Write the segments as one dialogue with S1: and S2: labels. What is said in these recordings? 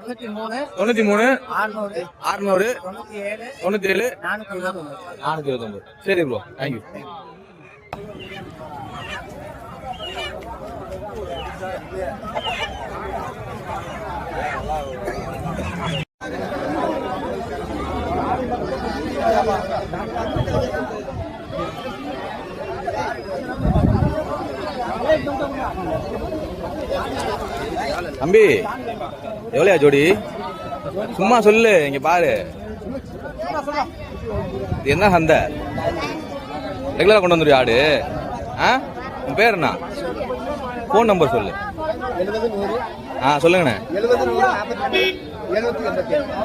S1: 93 600 97 429. சரி bro, thank you. தம்பி எவ்வளோயா ஜோடி? சும்மா சொல்லு, இங்க பாரு. என்ன சந்தை? ரெகுலரா கொண்டு வந்துரு ஆடு. உன் பேர் என்ன? போன் நம்பர் சொல்லு. சொல்லுங்கண்ணே.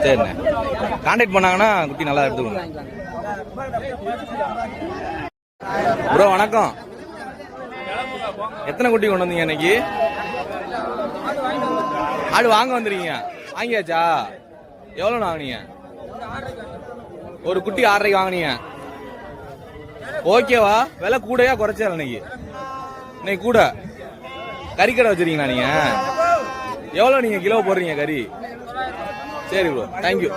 S1: சரிண்ணே, கான்டாக்ட் பண்ணாங்கன்னா குட்டி நல்லா எடுத்துக்கணும். ப்ரோ வணக்கம். எத்தனை குட்டி கொண்டு வந்தீங்க இன்னைக்கு? ஆடு வாங்க வந்துருக்கீங்க. வாங்கியாச்சா? எவ்வளோ வாங்கினீங்க? ஒரு குட்டி 6.5 வாங்கினீங்க. ஓகேவா? விலை கூடயா குறைச்சா? இன்னைக்கு கூட கறிக்கடை வச்சிருக்கீங்களா நீங்க? எவ்வளோ நீங்க கிலோ போடுறீங்க கறி? சரி ப்ரோ, தேங்க்யூ.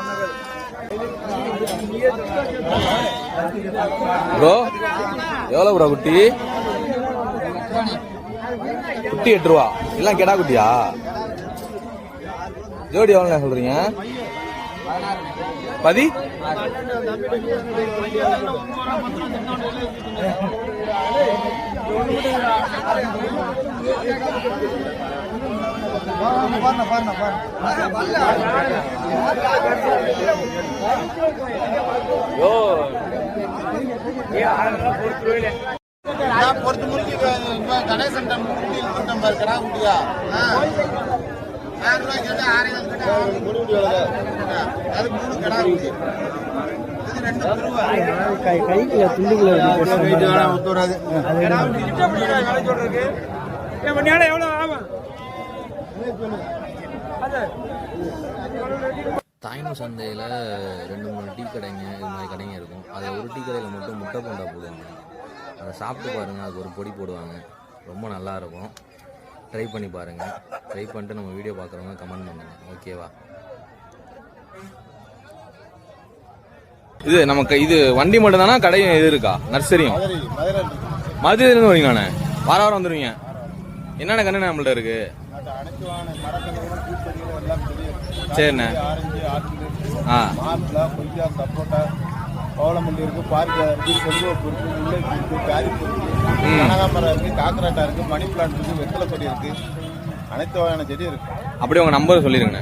S1: ப்ரோ எவ்வளோ ப்ரோ குட்டி? குட்டி 8 ரூபா. எல்லாம் கெடா குட்டியா? ஜோடி எவ்வளோ சொல்றீங்க? 10.
S2: பொறுத்து முடிஞ்சு கணேசன் கடா குட்டியா
S3: கைக்குள்ள துண்டுக்குள்ள
S4: தாய்ம சந்தையில் 2-3 டீ கடைங்க இது மாதிரி கடைங்க இருக்கும். அதில் ஒரு டீ கடையில் மட்டும் முட்டை போண்டா போடுவாங்க. அதை சாப்பிட்டு பாருங்கள், அதுக்கு ஒரு பொடி போடுவாங்க. ரொம்ப நல்லாயிருக்கும். ட்ரை பண்ணி பாருங்கள். ட்ரை பண்ணிட்டு நம்ம வீடியோ பார்க்குறவங்க கமெண்ட் பண்ணுங்கள். ஓகேவா?
S1: இது நமக்கு இது வண்டி மட்டும் தானா? கடையும் இது இருக்கா? நர்சரியும்? மதுரையிலேருந்து வரீங்களாண்ணே? வார வாரம் வந்துடுவீங்க. என்னென்ன கண்ணு நம்மள்ட்ட இருக்கு? சரிண்ணே.
S2: கோவளமல்லி இருக்கு, பார்க்க இருக்கு, செல்வப்பு இருக்கு, முல்லைப்பூ இருக்கு, காரிப்பூ இருக்கு, கனகாமரம் இருக்கு, காக்கராட்டா இருக்கு, மணி பிளான்ட் இருக்கு, வெத்தலை கொடி இருக்கு, அனைத்து வகையான செடி இருக்கு.
S1: அப்படியே உங்க நம்பர் சொல்லிருங்க.